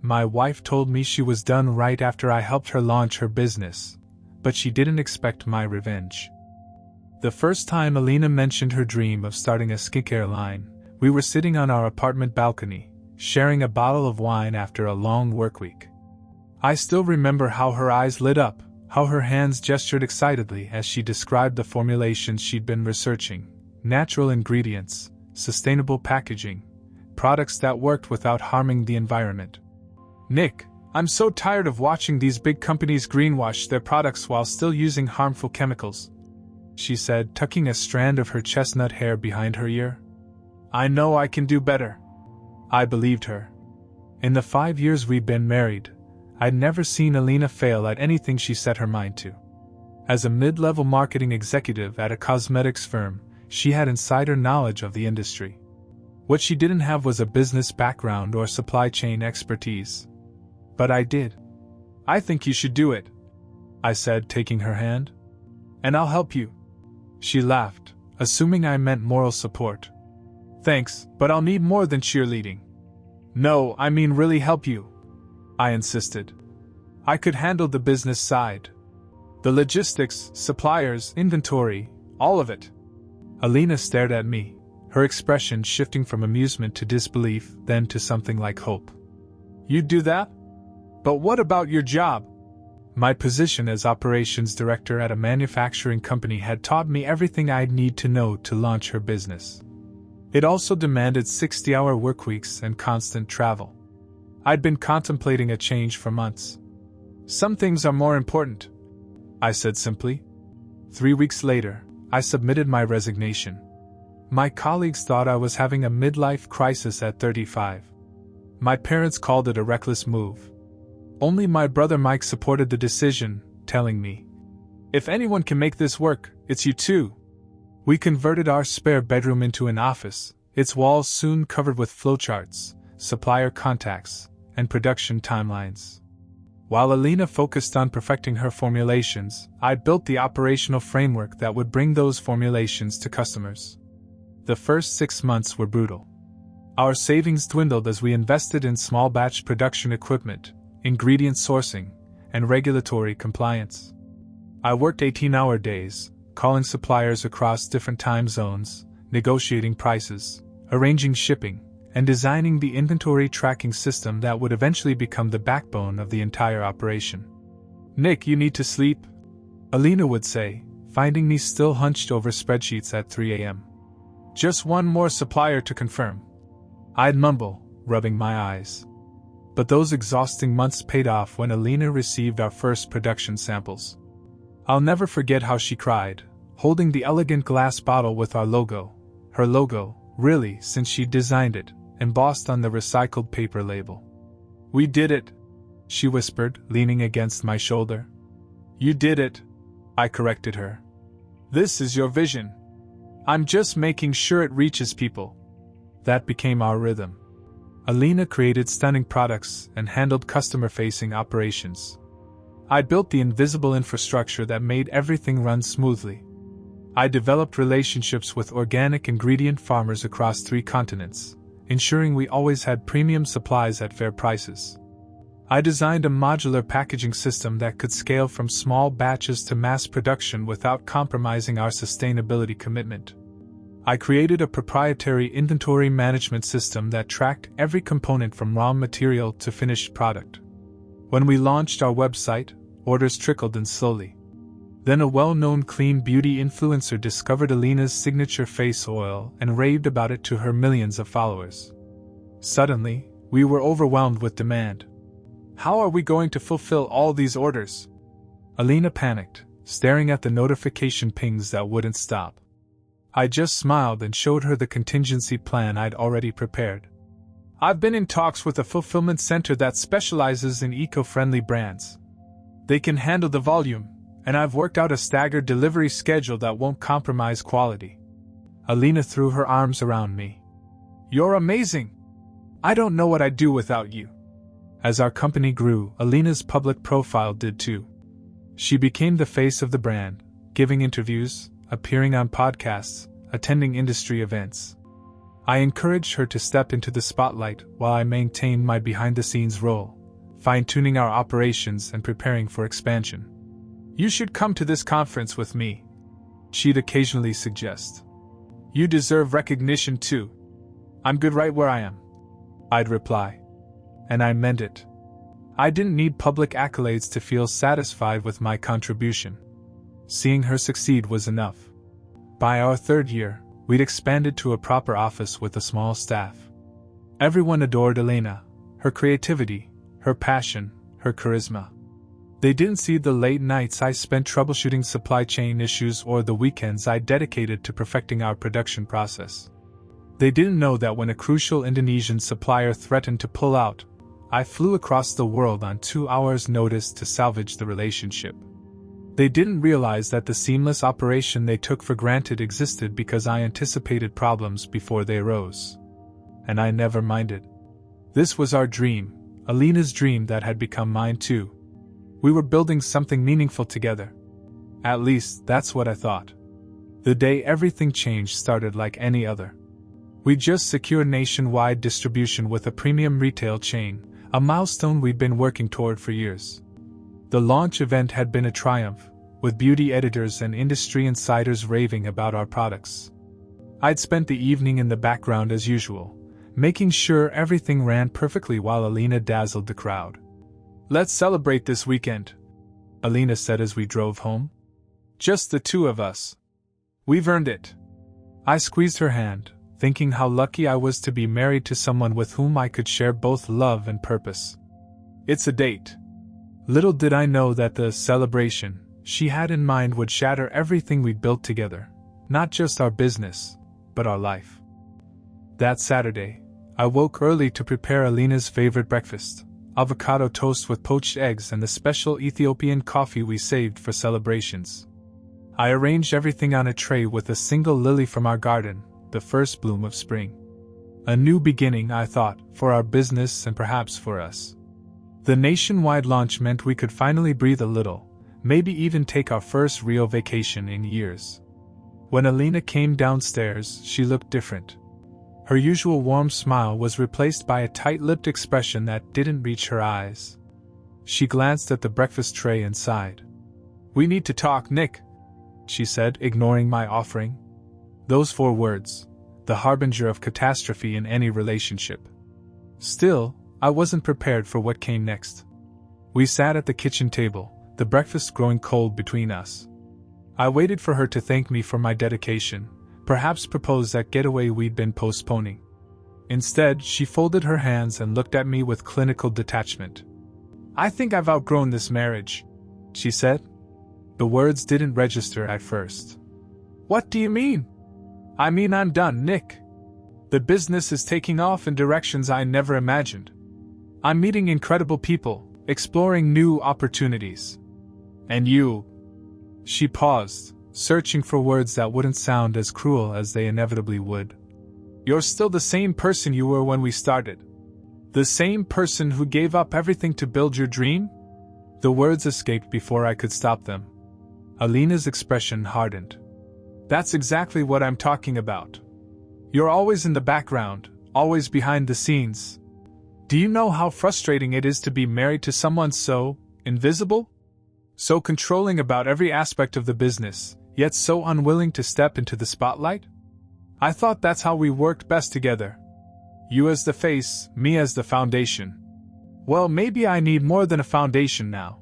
My wife told me she was done right after I helped her launch her business, but she didn't expect my revenge. The first time Alina mentioned her dream of starting a skincare line, we were sitting on our apartment balcony, sharing a bottle of wine after a long workweek. I still remember how her eyes lit up, how her hands gestured excitedly as she described the formulations she'd been researching: natural ingredients, sustainable packaging, products that worked without harming the environment. "Nick, I'm so tired of watching these big companies greenwash their products while still using harmful chemicals," she said, tucking a strand of her chestnut hair behind her ear. "I know I can do better." I believed her. In the 5 years we'd been married, I'd never seen Alina fail at anything she set her mind to. As a mid-level marketing executive at a cosmetics firm, she had insider knowledge of the industry. What she didn't have was a business background or supply chain expertise. But I did. "I think you should do it," I said, taking her hand. "And I'll help you." She laughed, assuming I meant moral support. "Thanks, but I'll need more than cheerleading." "No, I mean really help you," I insisted. "I could handle the business side. The logistics, suppliers, inventory, all of it." Alina stared at me, her expression shifting from amusement to disbelief, then to something like hope. "You'd do that? But what about your job?" My position as operations director at a manufacturing company had taught me everything I'd need to know to launch her business. It also demanded 60-hour workweeks and constant travel. I'd been contemplating a change for months. "Some things are more important," I said simply. 3 weeks later, I submitted my resignation. My colleagues thought I was having a midlife crisis at 35. My parents called it a reckless move. Only my brother Mike supported the decision, telling me, "If anyone can make this work, it's you too." We converted our spare bedroom into an office, its walls soon covered with flowcharts, supplier contacts, and production timelines. While Alina focused on perfecting her formulations, I built the operational framework that would bring those formulations to customers. The first 6 months were brutal. Our savings dwindled as we invested in small batch production equipment, ingredient sourcing, and regulatory compliance. I worked 18-hour days, calling suppliers across different time zones, negotiating prices, arranging shipping, and designing the inventory tracking system that would eventually become the backbone of the entire operation. "Nick, you need to sleep," Alina would say, finding me still hunched over spreadsheets at 3 a.m. "Just one more supplier to confirm," I'd mumble, rubbing my eyes. But those exhausting months paid off when Alina received our first production samples. I'll never forget how she cried, holding the elegant glass bottle with our logo, her logo, really, since she'd designed it, embossed on the recycled paper label. "We did it," she whispered, leaning against my shoulder. "You did it," I corrected her. "This is your vision. I'm just making sure it reaches people." That became our rhythm. Alina created stunning products and handled customer-facing operations. I built the invisible infrastructure that made everything run smoothly. I developed relationships with organic ingredient farmers across 3 continents, ensuring we always had premium supplies at fair prices. I designed a modular packaging system that could scale from small batches to mass production without compromising our sustainability commitment. I created a proprietary inventory management system that tracked every component from raw material to finished product. When we launched our website, orders trickled in slowly. Then a well-known clean beauty influencer discovered Alina's signature face oil and raved about it to her millions of followers. Suddenly, we were overwhelmed with demand. "How are we going to fulfill all these orders?" Alina panicked, staring at the notification pings that wouldn't stop. I just smiled and showed her the contingency plan I'd already prepared. "I've been in talks with a fulfillment center that specializes in eco-friendly brands. They can handle the volume, and I've worked out a staggered delivery schedule that won't compromise quality." Alina threw her arms around me. "You're amazing! I don't know what I'd do without you." As our company grew, Alina's public profile did too. She became the face of the brand, giving interviews, appearing on podcasts, attending industry events. I encouraged her to step into the spotlight while I maintained my behind-the-scenes role, fine-tuning our operations and preparing for expansion. "You should come to this conference with me," she'd occasionally suggest. "You deserve recognition too." "I'm good right where I am," I'd reply. And I meant it. I didn't need public accolades to feel satisfied with my contribution. Seeing her succeed was enough. By our third year, we'd expanded to a proper office with a small staff. Everyone adored Elena, her creativity, her passion, her charisma. They didn't see the late nights I spent troubleshooting supply chain issues or the weekends I dedicated to perfecting our production process. They didn't know that when a crucial Indonesian supplier threatened to pull out, I flew across the world on 2 hours' notice to salvage the relationship. They didn't realize that the seamless operation they took for granted existed because I anticipated problems before they arose. And I never minded. This was our dream, Elena's dream that had become mine too. We were building something meaningful together. At least, that's what I thought. The day everything changed started like any other. We just secured nationwide distribution with a premium retail chain, a milestone we'd been working toward for years. The launch event had been a triumph, with beauty editors and industry insiders raving about our products. I'd spent the evening in the background as usual, making sure everything ran perfectly while Elena dazzled the crowd. "Let's celebrate this weekend," Elena said as we drove home. "Just the two of us. We've earned it." I squeezed her hand, thinking how lucky I was to be married to someone with whom I could share both love and purpose. "It's a date." Little did I know that the celebration she had in mind would shatter everything we'd built together, not just our business, but our life. That Saturday, I woke early to prepare Elena's favorite breakfast, avocado toast with poached eggs and the special Ethiopian coffee we saved for celebrations. I arranged everything on a tray with a single lily from our garden, the first bloom of spring. A new beginning, I thought, for our business and perhaps for us. The nationwide launch meant we could finally breathe a little, maybe even take our first real vacation in years. When Elena came downstairs, she looked different. Her usual warm smile was replaced by a tight-lipped expression that didn't reach her eyes. She glanced at the breakfast tray and sighed. "We need to talk, Nick," she said, ignoring my offering. Those 4 words, the harbinger of catastrophe in any relationship. Still, I wasn't prepared for what came next. We sat at the kitchen table, the breakfast growing cold between us. I waited for her to thank me for my dedication, perhaps propose that getaway we'd been postponing. Instead, she folded her hands and looked at me with clinical detachment. "I think I've outgrown this marriage," she said. The words didn't register at first. "What do you mean?" "I mean I'm done, Nick. The business is taking off in directions I never imagined. I'm meeting incredible people, exploring new opportunities. And you..." She paused, searching for words that wouldn't sound as cruel as they inevitably would. "You're still the same person you were when we started. The same person who gave up everything to build your dream?" The words escaped before I could stop them. Elena's expression hardened. "That's exactly what I'm talking about. You're always in the background, always behind the scenes. Do you know how frustrating it is to be married to someone so invisible? So controlling about every aspect of the business, yet so unwilling to step into the spotlight? I thought that's how we worked best together. You as the face, me as the foundation. Well, maybe I need more than a foundation now.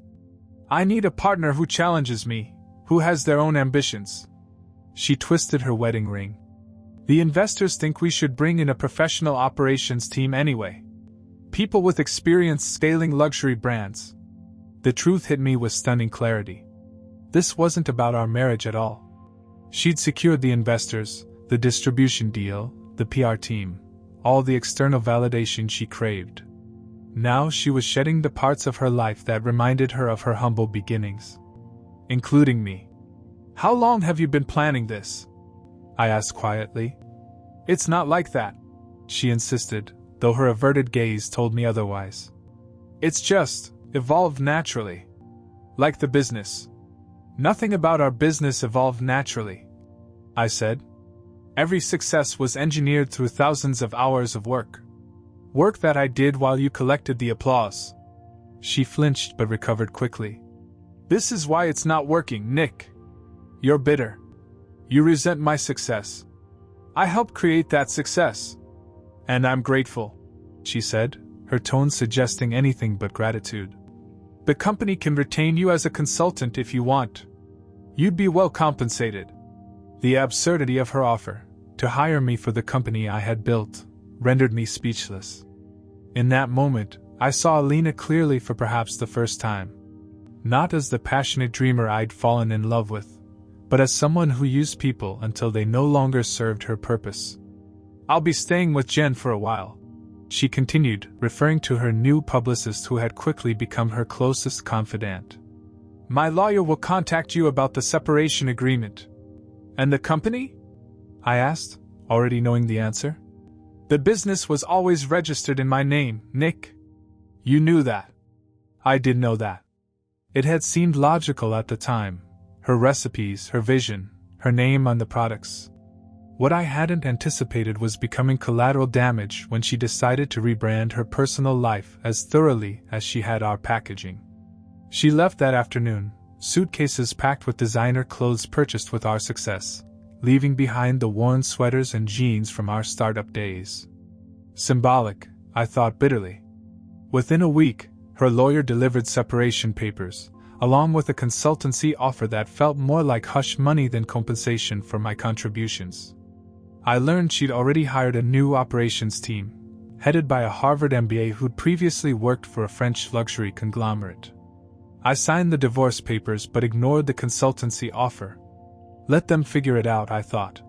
I need a partner who challenges me, who has their own ambitions." She twisted her wedding ring. "The investors think we should bring in a professional operations team anyway. People with experience scaling luxury brands." The truth hit me with stunning clarity. This wasn't about our marriage at all. She'd secured the investors, the distribution deal, the PR team, all the external validation she craved. Now she was shedding the parts of her life that reminded her of her humble beginnings. Including me. "How long have you been planning this?" I asked quietly. "It's not like that," she insisted, though her averted gaze told me otherwise. "It's just evolved naturally. Like the business." "Nothing about our business evolved naturally," I said. Every success was engineered through thousands of hours of work. Work that I did while you collected the applause. She flinched but recovered quickly. This is why it's not working, Nick. You're bitter. You resent my success. I helped create that success. And I'm grateful, she said, her tone suggesting anything but gratitude. The company can retain you as a consultant if you want. You'd be well compensated. The absurdity of her offer, to hire me for the company I had built, rendered me speechless. In that moment, I saw Alina clearly for perhaps the first time. Not as the passionate dreamer I'd fallen in love with, but as someone who used people until they no longer served her purpose. I'll be staying with Jen for a while, she continued, referring to her new publicist who had quickly become her closest confidant. My lawyer will contact you about the separation agreement. And the company? I asked, already knowing the answer. The business was always registered in my name, Nick. You knew that. I did know that. It had seemed logical at the time. Her recipes, her vision, her name on the products. What I hadn't anticipated was becoming collateral damage when she decided to rebrand her personal life as thoroughly as she had our packaging. She left that afternoon, suitcases packed with designer clothes purchased with our success, leaving behind the worn sweaters and jeans from our startup days. Symbolic, I thought bitterly. Within a week, her lawyer delivered separation papers, along with a consultancy offer that felt more like hush money than compensation for my contributions. I learned she'd already hired a new operations team, headed by a Harvard MBA who'd previously worked for a French luxury conglomerate. I signed the divorce papers but ignored the consultancy offer. Let them figure it out, I thought.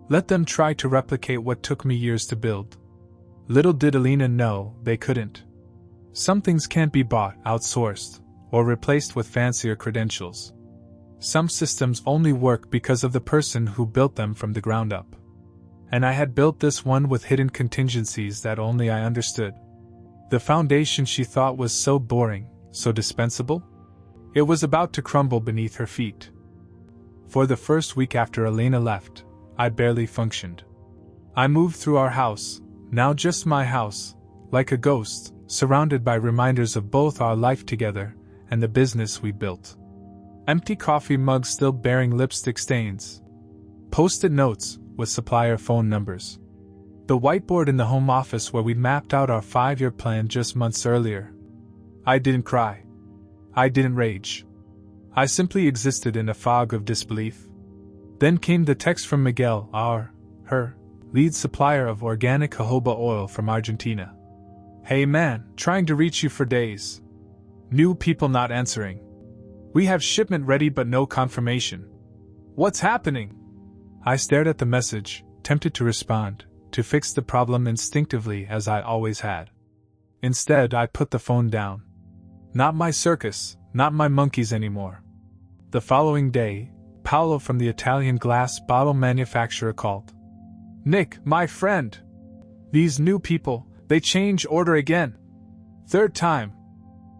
Let them try to replicate what took me years to build. Little did Alina know they couldn't. Some things can't be bought, outsourced, or replaced with fancier credentials. Some systems only work because of the person who built them from the ground up. And I had built this one with hidden contingencies that only I understood. The foundation she thought was so boring, so dispensable? It was about to crumble beneath her feet. For the first week after Alina left, I barely functioned. I moved through our house, now just my house, like a ghost, surrounded by reminders of both our life together and the business we built. Empty coffee mugs still bearing lipstick stains. Post-it notes with supplier phone numbers. The whiteboard in the home office where we mapped out our 5-year plan just months earlier. I didn't cry. I didn't rage. I simply existed in a fog of disbelief. Then came the text from Miguel, her lead supplier of organic jojoba oil from Argentina. Hey man, trying to reach you for days. New people not answering. We have shipment ready but no confirmation. What's happening? I stared at the message, tempted to respond, to fix the problem instinctively as I always had. Instead, I put the phone down. Not my circus, not my monkeys anymore. The following day, Paolo from the Italian glass bottle manufacturer called. Nick, my friend. These new people, they change order again. Third time.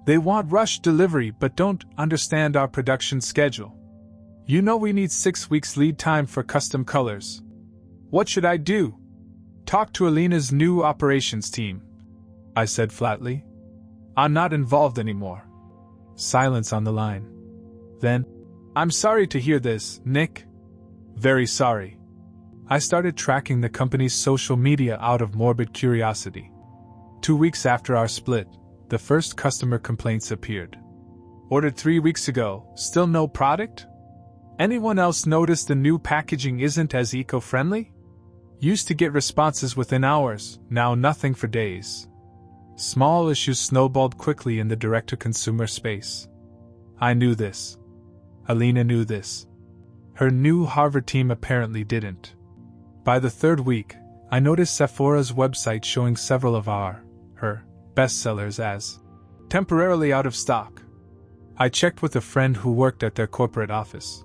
They want rush delivery but don't understand our production schedule. You know we need 6 weeks lead time for custom colors. What should I do? Talk to Alina's new operations team, I said flatly. I'm not involved anymore. Silence on the line. Then, I'm sorry to hear this, Nick. Very sorry. I started tracking the company's social media out of morbid curiosity. 2 weeks after our split, the first customer complaints appeared. Ordered 3 weeks ago, still no product? Anyone else notice the new packaging isn't as eco-friendly? Used to get responses within hours, now nothing for days. Small issues snowballed quickly in the direct-to-consumer space. I knew this. Alina knew this. Her new Harvard team apparently didn't. By the 3rd week, I noticed Sephora's website showing several of her bestsellers as temporarily out of stock. I checked with a friend who worked at their corporate office.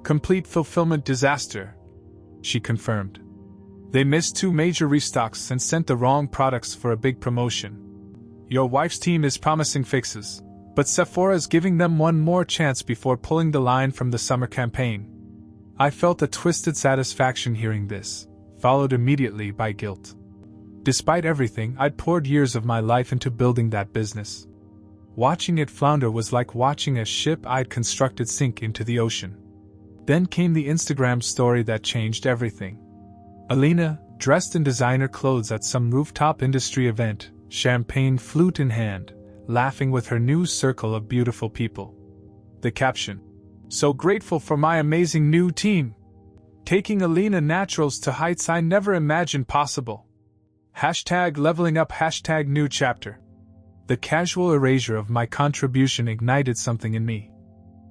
Complete fulfillment disaster, she confirmed. They missed 2 major restocks and sent the wrong products for a big promotion. Your wife's team is promising fixes, but Sephora's giving them one more chance before pulling the line from the summer campaign. I felt a twisted satisfaction hearing this, followed immediately by guilt. Despite everything, I'd poured years of my life into building that business. Watching it flounder was like watching a ship I'd constructed sink into the ocean. Then came the Instagram story that changed everything. Alina, dressed in designer clothes at some rooftop industry event, champagne flute in hand, laughing with her new circle of beautiful people. The caption: "So grateful for my amazing new team. Taking Alina Naturals to heights I never imagined possible. Hashtag leveling up, hashtag new chapter." The casual erasure of my contribution ignited something in me.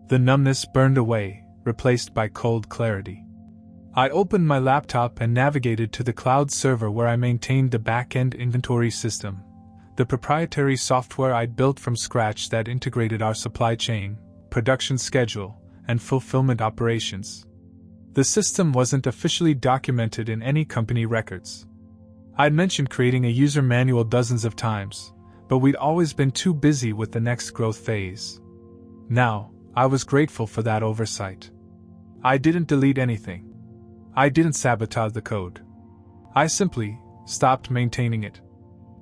The numbness burned away, replaced by cold clarity. I opened my laptop and navigated to the cloud server where I maintained the back-end inventory system, the proprietary software I'd built from scratch that integrated our supply chain, production schedule, and fulfillment operations. The system wasn't officially documented in any company records. I'd mentioned creating a user manual dozens of times, but we'd always been too busy with the next growth phase. Now, I was grateful for that oversight. I didn't delete anything. I didn't sabotage the code. I simply stopped maintaining it.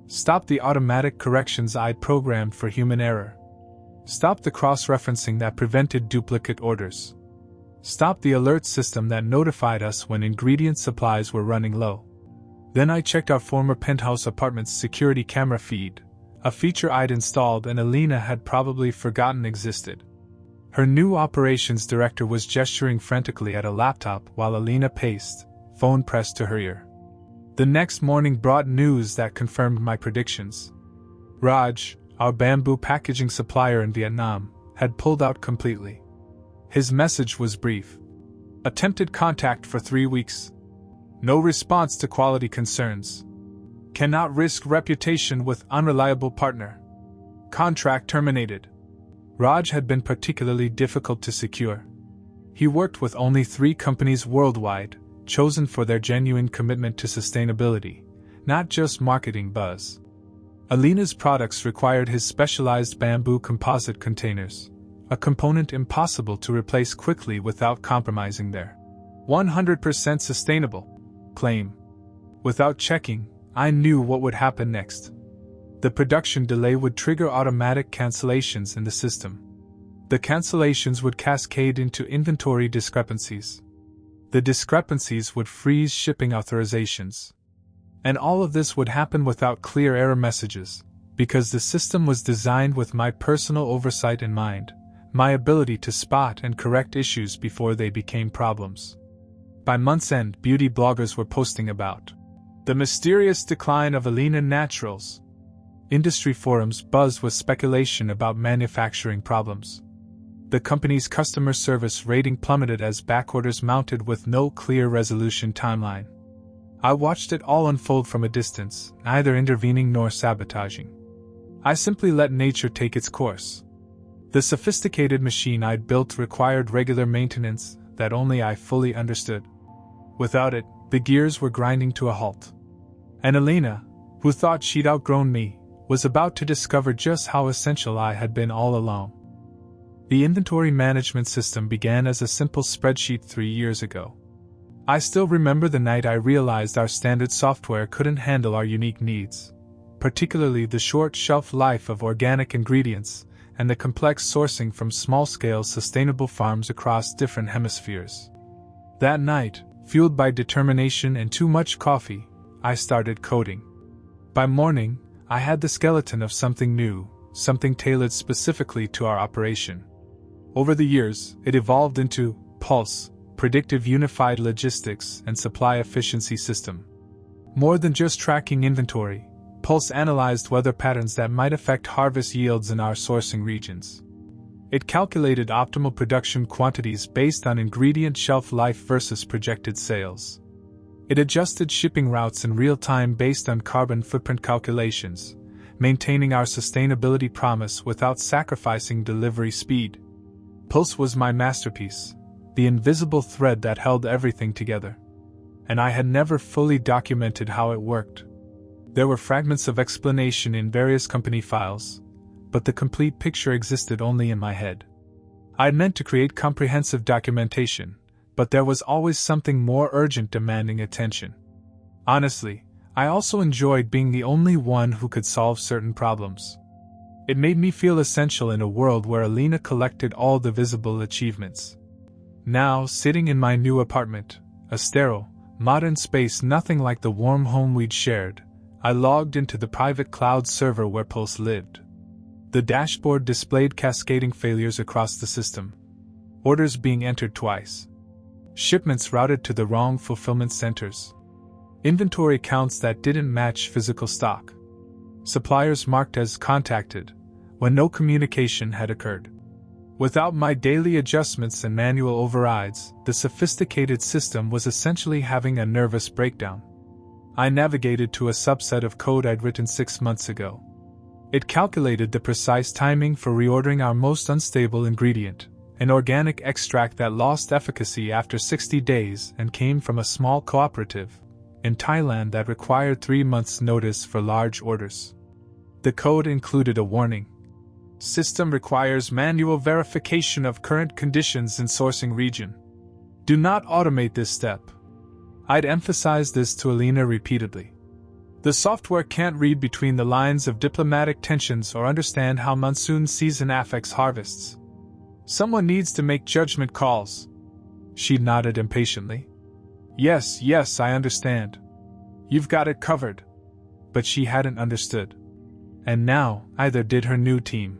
Stopped the automatic corrections I'd programmed for human error. Stopped the cross-referencing that prevented duplicate orders. Stopped the alert system that notified us when ingredient supplies were running low. Then I checked our former penthouse apartment's security camera feed, a feature I'd installed and Alina had probably forgotten existed. Her new operations director was gesturing frantically at a laptop while Alina paced, phone pressed to her ear. The next morning brought news that confirmed my predictions. Raj, our bamboo packaging supplier in Vietnam, had pulled out completely. His message was brief. Attempted contact for 3 weeks. No response to quality concerns. Cannot risk reputation with unreliable partner. Contract terminated. Raj had been particularly difficult to secure. He worked with only 3 companies worldwide, chosen for their genuine commitment to sustainability, not just marketing buzz. Alina's products required his specialized bamboo composite containers, a component impossible to replace quickly without compromising their 100% sustainable claim. Without checking, I knew what would happen next. The production delay would trigger automatic cancellations in the system. The cancellations would cascade into inventory discrepancies. The discrepancies would freeze shipping authorizations. And all of this would happen without clear error messages, because the system was designed with my personal oversight in mind, my ability to spot and correct issues before they became problems. By month's end, beauty bloggers were posting about the mysterious decline of Alina Naturals. Industry forums buzzed with speculation about manufacturing problems. The company's customer service rating plummeted as backorders mounted with no clear resolution timeline. I watched it all unfold from a distance, neither intervening nor sabotaging. I simply let nature take its course. The sophisticated machine I'd built required regular maintenance that only I fully understood. Without it, the gears were grinding to a halt. And Alina, who thought she'd outgrown me, was about to discover just how essential I had been all along. The inventory management system began as a simple spreadsheet 3 years ago. I still remember the night I realized our standard software couldn't handle our unique needs, particularly the short shelf life of organic ingredients and the complex sourcing from small-scale sustainable farms across different hemispheres. That night, fueled by determination and too much coffee, I started coding. By morning, I had the skeleton of something new, something tailored specifically to our operation. Over the years, it evolved into Pulse, Predictive Unified Logistics and Supply Efficiency System. More than just tracking inventory, Pulse analyzed weather patterns that might affect harvest yields in our sourcing regions. It calculated optimal production quantities based on ingredient shelf life versus projected sales. It adjusted shipping routes in real time based on carbon footprint calculations, maintaining our sustainability promise without sacrificing delivery speed. Pulse was my masterpiece, the invisible thread that held everything together. And I had never fully documented how it worked. There were fragments of explanation in various company files, but the complete picture existed only in my head. I'd meant to create comprehensive documentation, but there was always something more urgent demanding attention. Honestly, I also enjoyed being the only one who could solve certain problems. It made me feel essential in a world where Alina collected all the visible achievements. Now, sitting in my new apartment, a sterile, modern space nothing like the warm home we'd shared, I logged into the private cloud server where Pulse lived. The dashboard displayed cascading failures across the system. Orders being entered twice. Shipments routed to the wrong fulfillment centers. Inventory counts that didn't match physical stock. Suppliers marked as contacted, when no communication had occurred. Without my daily adjustments and manual overrides, the sophisticated system was essentially having a nervous breakdown. I navigated to a subset of code I'd written 6 months ago. It calculated the precise timing for reordering our most unstable ingredient, an organic extract that lost efficacy after 60 days and came from a small cooperative in Thailand that required 3 months' notice for large orders. The code included a warning. System requires manual verification of current conditions in sourcing region. Do not automate this step. I'd emphasized this to Alina repeatedly. The software can't read between the lines of diplomatic tensions or understand how monsoon season affects harvests. Someone needs to make judgment calls. She nodded impatiently. Yes, I understand. You've got it covered. But she hadn't understood. And now, either did her new team.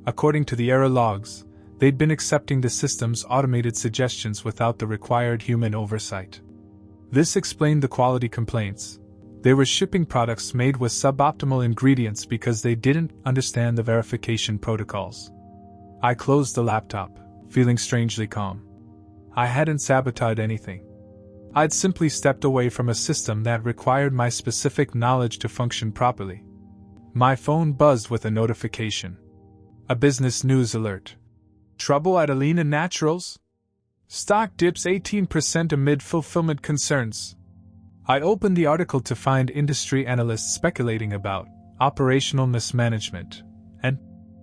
According to the error logs, they'd been accepting the system's automated suggestions without the required human oversight. This explained the quality complaints. They were shipping products made with suboptimal ingredients because they didn't understand the verification protocols. I closed the laptop, feeling strangely calm. I hadn't sabotaged anything. I'd simply stepped away from a system that required my specific knowledge to function properly. My phone buzzed with a notification. A business news alert. Trouble at Alina Naturals? Stock dips 18% amid fulfillment concerns. I opened the article to find industry analysts speculating about operational mismanagement and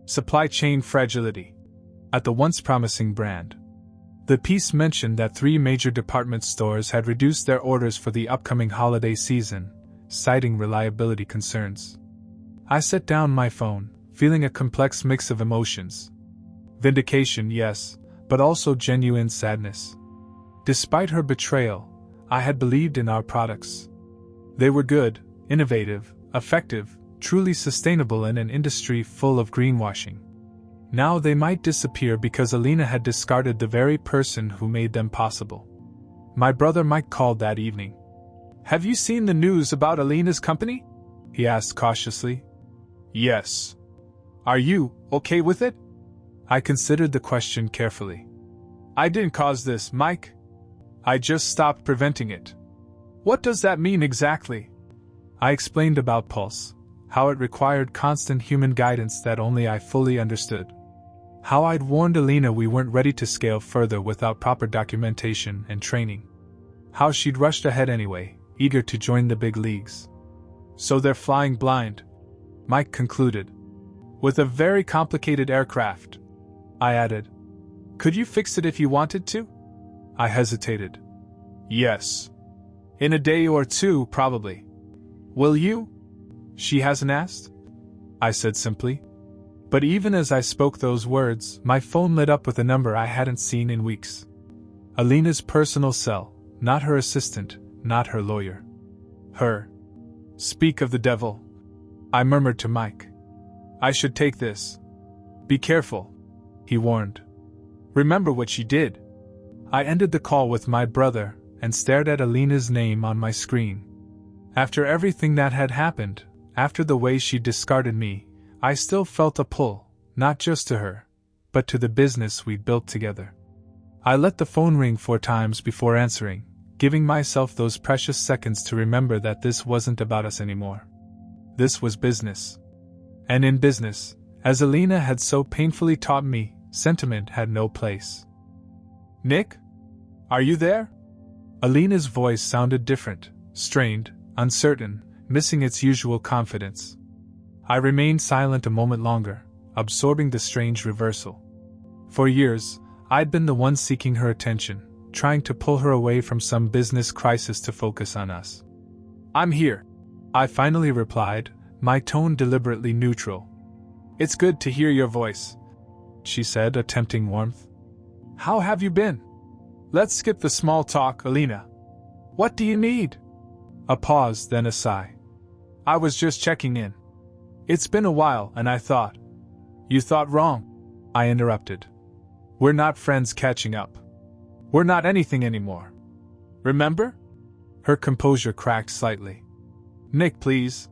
supply chain fragility at the once promising brand. The piece mentioned that 3 major department stores had reduced their orders for the upcoming holiday season, citing reliability concerns. I set down my phone, feeling a complex mix of emotions. Vindication, yes, but also genuine sadness. Despite her betrayal, I had believed in our products. They were good, innovative, effective, truly sustainable in an industry full of greenwashing. Now they might disappear because Alina had discarded the very person who made them possible. My brother Mike called that evening. "Have you seen the news about Alina's company?" he asked cautiously. "Yes. Are you okay with it?" I considered the question carefully. "I didn't cause this, Mike. I just stopped preventing it." "What does that mean exactly?" I explained about Pulse, how it required constant human guidance that only I fully understood. How I'd warned Alina we weren't ready to scale further without proper documentation and training. How she'd rushed ahead anyway, eager to join the big leagues. "So they're flying blind," Mike concluded. "With a very complicated aircraft," I added. "Could you fix it if you wanted to?" I hesitated. "Yes. In a day or 2, probably." "Will you?" "She hasn't asked," I said simply. But even as I spoke those words, my phone lit up with a number I hadn't seen in weeks. Alina's personal cell, not her assistant, not her lawyer. Her. "Speak of the devil," I murmured to Mike. "I should take this." "Be careful," he warned. "Remember what she did." I ended the call with my brother and stared at Alina's name on my screen. After everything that had happened, after the way she discarded me, I still felt a pull, not just to her, but to the business we'd built together. I let the phone ring 4 times before answering, giving myself those precious seconds to remember that this wasn't about us anymore. This was business. And in business, as Alina had so painfully taught me, sentiment had no place. "Nick? Are you there?" Alina's voice sounded different, strained, uncertain, missing its usual confidence. I remained silent a moment longer, absorbing the strange reversal. For years, I'd been the one seeking her attention, trying to pull her away from some business crisis to focus on us. "I'm here," I finally replied, my tone deliberately neutral. "It's good to hear your voice," she said, attempting warmth. "How have you been? Let's skip the small talk, Alina. What do you need?" A pause, then a sigh. "I was just checking in. It's been a while, and I thought." "You thought wrong," I interrupted. "We're not friends catching up. We're not anything anymore. Remember?" Her composure cracked slightly. "Nick, please.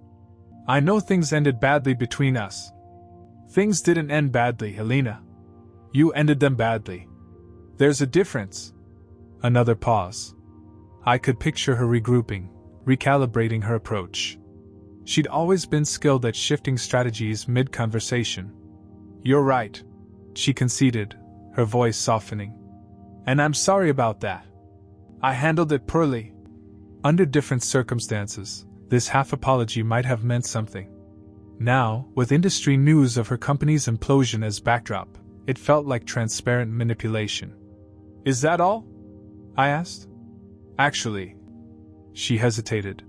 I know things ended badly between us." "Things didn't end badly, Alina. You ended them badly. There's a difference." Another pause. I could picture her regrouping, recalibrating her approach. She'd always been skilled at shifting strategies mid-conversation. "You're right," she conceded, her voice softening. "And I'm sorry about that. I handled it poorly." Under different circumstances, this half-apology might have meant something. Now, with industry news of her company's implosion as backdrop, it felt like transparent manipulation. "Is that all?" I asked. "Actually," she hesitated,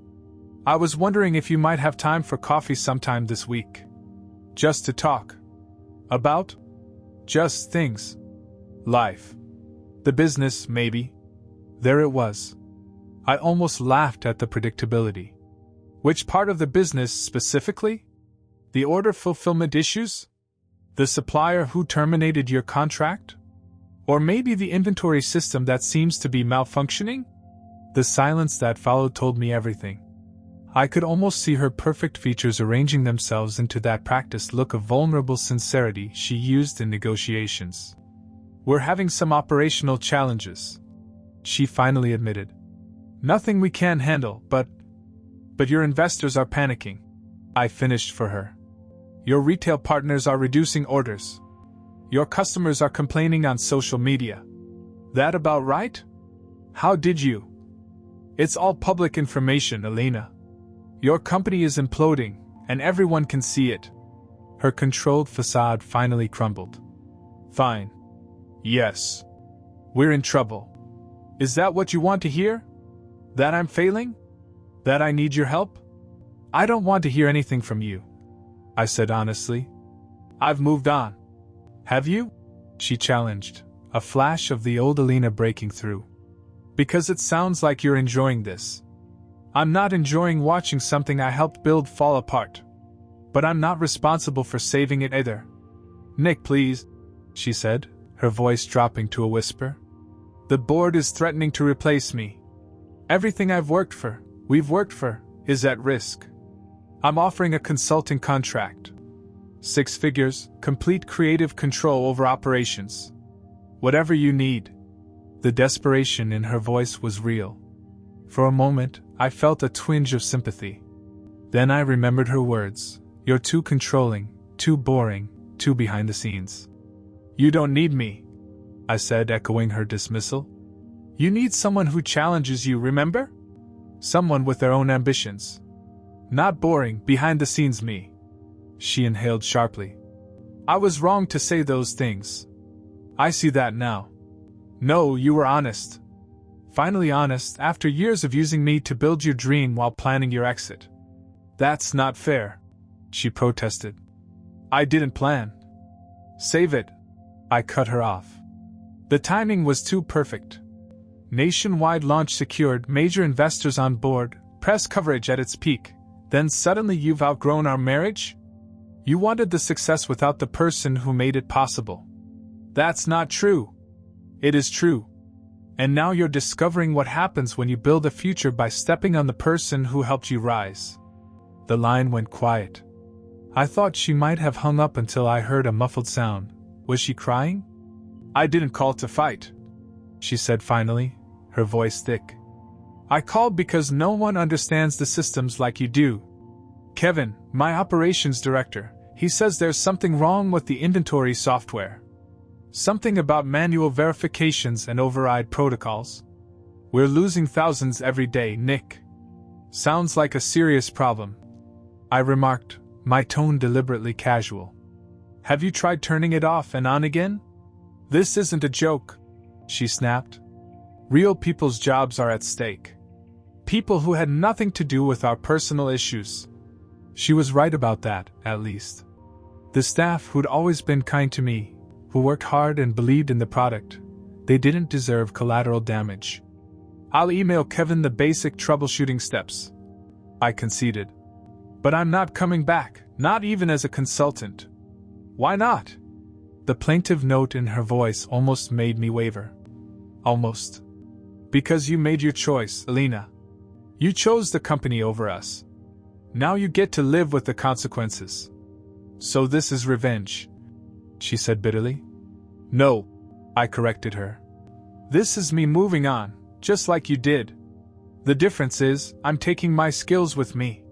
"I was wondering if you might have time for coffee sometime this week. Just to talk. About? Just things. Life. The business, maybe." There it was. I almost laughed at the predictability. Which part of the business specifically? The order fulfillment issues? The supplier who terminated your contract? Or maybe the inventory system that seems to be malfunctioning? The silence that followed told me everything. I could almost see her perfect features arranging themselves into that practiced look of vulnerable sincerity she used in negotiations. "We're having some operational challenges," she finally admitted. "Nothing we can't handle, but your investors are panicking." I finished for her. "Your retail partners are reducing orders. Your customers are complaining on social media. That about right? How did you?" "It's all public information, Alina. Your company is imploding, and everyone can see it." Her controlled facade finally crumbled. "Fine. Yes. We're in trouble. Is that what you want to hear? That I'm failing? That I need your help?" "I don't want to hear anything from you," I said honestly. "I've moved on." "Have you?" she challenged, a flash of the old Alina breaking through. "Because it sounds like you're enjoying this." "I'm not enjoying watching something I helped build fall apart. But I'm not responsible for saving it either." "Nick, please," she said, her voice dropping to a whisper. "The board is threatening to replace me. Everything we've worked for, is at risk. I'm offering a consulting contract. 6 figures, complete creative control over operations. Whatever you need." The desperation in her voice was real. For a moment, I felt a twinge of sympathy. Then I remembered her words. "You're too controlling, too boring, too behind the scenes." "You don't need me," I said, echoing her dismissal. "You need someone who challenges you, remember? Someone with their own ambitions. Not boring, behind-the-scenes me." She inhaled sharply. "I was wrong to say those things. I see that now. No, you were honest. Finally honest after years of using me to build your dream while planning your exit." "That's not fair," she protested. "I didn't plan." "Save it," I cut her off. "The timing was too perfect. Nationwide launch secured, major investors on board, press coverage at its peak. Then suddenly you've outgrown our marriage? You wanted the success without the person who made it possible." "That's not true." "It is true. And now you're discovering what happens when you build a future by stepping on the person who helped you rise." The line went quiet. I thought she might have hung up until I heard a muffled sound. Was she crying? "I didn't call to fight," she said finally, her voice thick. "I called because no one understands the systems like you do. Kevin, my operations director, he says there's something wrong with the inventory software. Something about manual verifications and override protocols. We're losing thousands every day, Nick. Sounds like a serious problem," I remarked, my tone deliberately casual. "Have you tried turning it off and on again?" "This isn't a joke," she snapped. Real people's jobs are at stake. People who had nothing to do with our personal issues. She was right about that, at least. The staff who'd always been kind to me, who worked hard and believed in the product, they didn't deserve collateral damage. I'll email Kevin the basic troubleshooting steps, I conceded. But I'm not coming back, not even as a consultant. Why not? The plaintive note in her voice almost made me waver. Almost. Because you made your choice, Alina. You chose the company over us. Now you get to live with the consequences. So this is revenge, she said bitterly. No, I corrected her. This is me moving on, just like you did. The difference is, I'm taking my skills with me.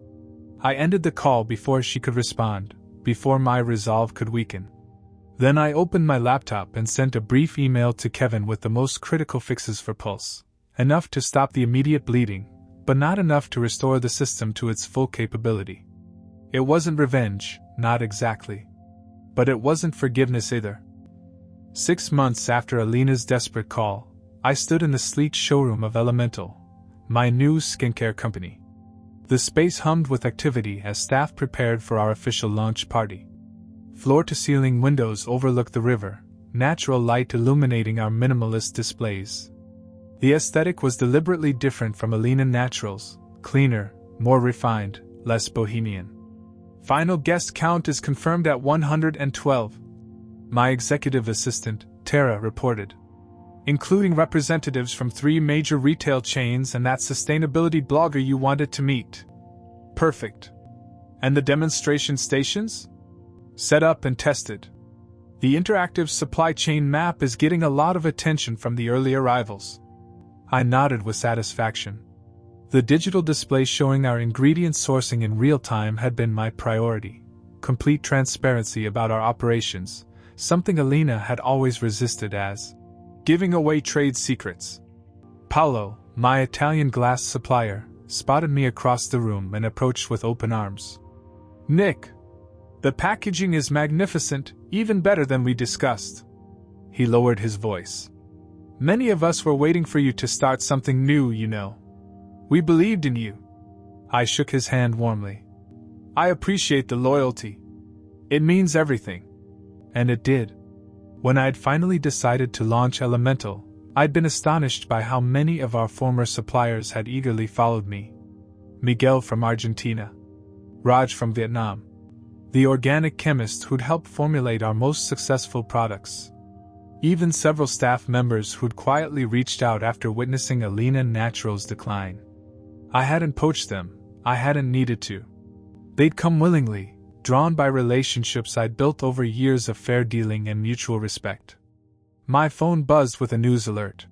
I ended the call before she could respond, before my resolve could weaken. Then I opened my laptop and sent a brief email to Kevin with the most critical fixes for Pulse. Enough to stop the immediate bleeding, but not enough to restore the system to its full capability. It wasn't revenge, not exactly. But it wasn't forgiveness either. 6 months after Alina's desperate call, I stood in the sleek showroom of Elemental, my new skincare company. The space hummed with activity as staff prepared for our official launch party. Floor-to-ceiling windows overlooked the river, natural light illuminating our minimalist displays. The aesthetic was deliberately different from Alina Naturals, cleaner, more refined, less bohemian. Final guest count is confirmed at 112. My executive assistant, Tara, reported. Including representatives from 3 major retail chains and that sustainability blogger you wanted to meet. Perfect. And the demonstration stations? Set up and tested. The interactive supply chain map is getting a lot of attention from the early arrivals. I nodded with satisfaction. The digital display showing our ingredient sourcing in real time had been my priority. Complete transparency about our operations, something Alina had always resisted as giving away trade secrets. Paolo, my Italian glass supplier, spotted me across the room and approached with open arms. Nick, the packaging is magnificent, even better than we discussed. He lowered his voice. Many of us were waiting for you to start something new, you know. We believed in you. I shook his hand warmly. I appreciate the loyalty. It means everything. And it did. When I had finally decided to launch Elemental, I'd been astonished by how many of our former suppliers had eagerly followed me. Miguel from Argentina. Raj from Vietnam. The organic chemist who'd helped formulate our most successful products. Even several staff members who'd quietly reached out after witnessing Alina Natural's decline. I hadn't poached them, I hadn't needed to. They'd come willingly, drawn by relationships I'd built over years of fair dealing and mutual respect. My phone buzzed with a news alert.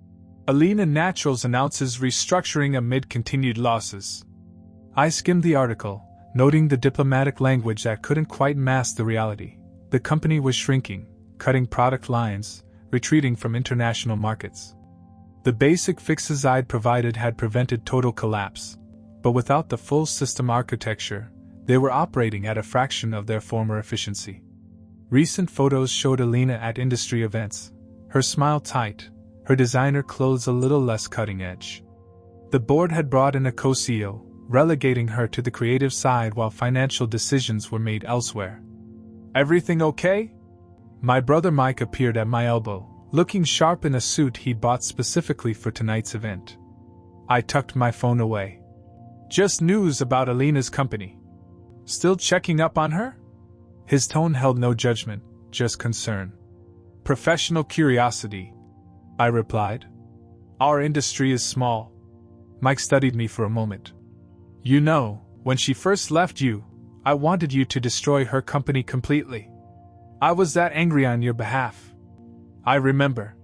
Alina Naturals announces restructuring amid continued losses. I skimmed the article, noting the diplomatic language that couldn't quite mask the reality. The company was shrinking, cutting product lines, retreating from international markets. The basic fixes I'd provided had prevented total collapse, but without the full system architecture, they were operating at a fraction of their former efficiency. Recent photos showed Alina at industry events, her smile tight, her designer clothes a little less cutting edge. The board had brought in a co-CEO, relegating her to the creative side while financial decisions were made elsewhere. Everything okay? My brother Mike appeared at my elbow, looking sharp in a suit he'd bought specifically for tonight's event. I tucked my phone away. Just news about Alina's company. Still checking up on her? His tone held no judgment, just concern. Professional curiosity, I replied. Our industry is small. Mike studied me for a moment. You know, when she first left you, I wanted you to destroy her company completely. I was that angry on your behalf. I remember.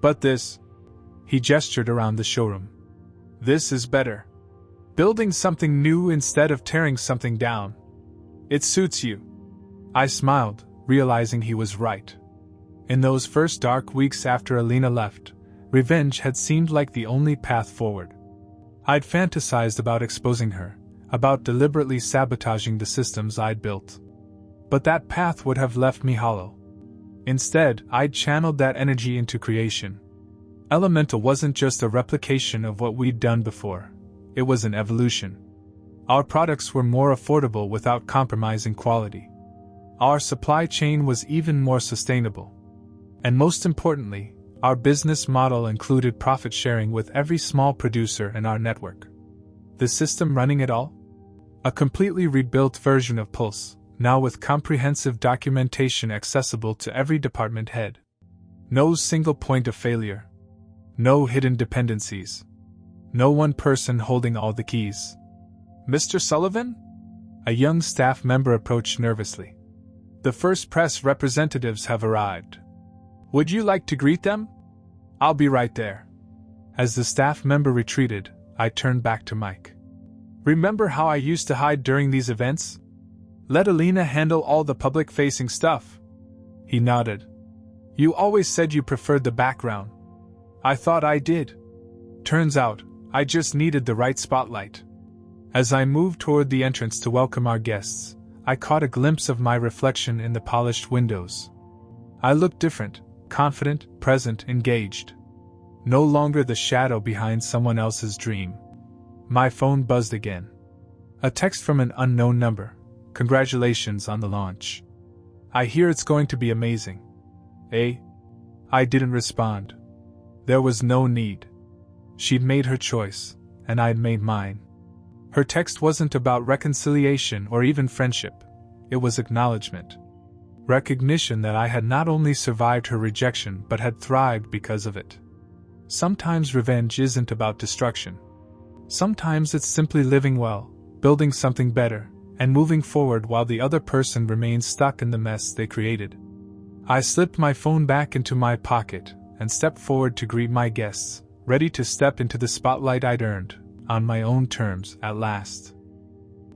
But this, he gestured around the showroom. This is better. Building something new instead of tearing something down. It suits you. I smiled, realizing he was right. In those first dark weeks after Alina left, revenge had seemed like the only path forward. I'd fantasized about exposing her, about deliberately sabotaging the systems I'd built. But that path would have left me hollow. Instead, I'd channeled that energy into creation. Elemental wasn't just a replication of what we'd done before, it was an evolution. Our products were more affordable without compromising quality. Our supply chain was even more sustainable. And most importantly, our business model included profit sharing with every small producer in our network. The system running it all? A completely rebuilt version of Pulse, now with comprehensive documentation accessible to every department head. No single point of failure. No hidden dependencies. No one person holding all the keys. Mr. Sullivan? A young staff member approached nervously. The first press representatives have arrived. Would you like to greet them? I'll be right there. As the staff member retreated, I turned back to Mike. Remember how I used to hide during these events? Let Alina handle all the public-facing stuff. He nodded. You always said you preferred the background. I thought I did. Turns out, I just needed the right spotlight. As I moved toward the entrance to welcome our guests, I caught a glimpse of my reflection in the polished windows. I looked different, confident, present, engaged. No longer the shadow behind someone else's dream. My phone buzzed again. A text from an unknown number. Congratulations on the launch. I hear it's going to be amazing. Eh? I didn't respond. There was no need. She'd made her choice, and I'd made mine. Her text wasn't about reconciliation or even friendship. It was acknowledgement. Recognition that I had not only survived her rejection but had thrived because of it. Sometimes revenge isn't about destruction. Sometimes it's simply living well, building something better, and moving forward while the other person remains stuck in the mess they created. I slipped my phone back into my pocket and stepped forward to greet my guests, ready to step into the spotlight I'd earned, on my own terms, at last.